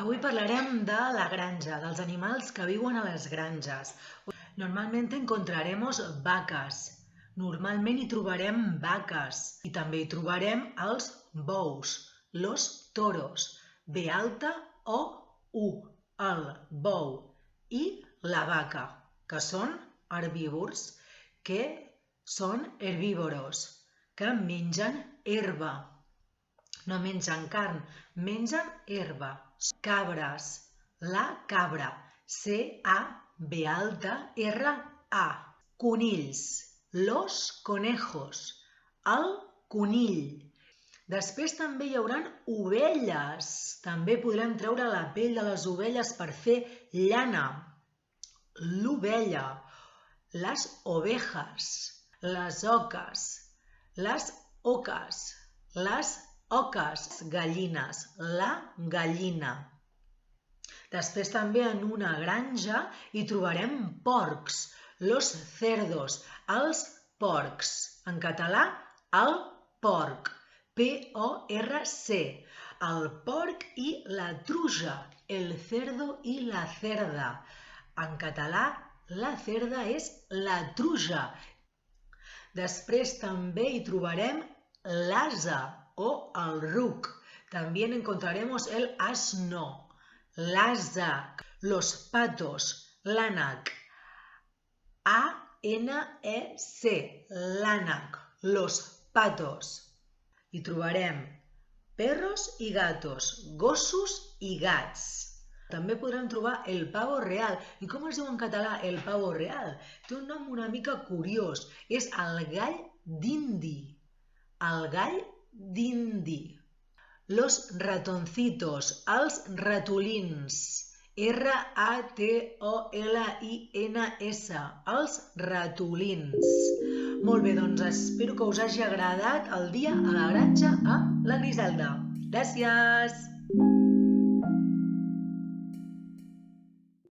Avui parlarem de la granja, dels animals que viuen a les granges. Normalmente encontraremos vacas. Normalment hi trobarem vaques i també hi trobarem els bous, los toros, B alta o U, el bou, i la vaca, que són herbívors, que són herbívoros, que mengen herba. No mengen carn, mengen herba. Cabres, la cabra, C-A-B alta R-A. Conills, los conejos, el conill. Després també hi haurà ovelles. També podrem treure la pell de les ovelles per fer llana. L'ovella, les ovejas, les oques, les oques, les oques, gallines, la gallina. Després també en una granja hi trobarem porcs, los cerdos, els porcs. En català, el porc, P-O-R-C. El porc i la truja, el cerdo i la cerda. En català, la cerda és la truja. Després també hi trobarem l'ase o el ruc. También encontraremos el asno, l'àsac, los patos, l'ànec, A-N-E-C, l'ànec, los patos. Hi trobarem perros i gatos, gossos i gats. També podrem trobar el pavo real. I com es diu en català el pavo real? Té un nom una mica curiós. És el gall d'indi. El gall d'indi. Los ratoncitos, els ratolins. R-A-T-O-L-I-N-S, els ratolins. Molt bé, doncs espero que us hagi agradat el dia a la granja amb la Griselda. Gràcies!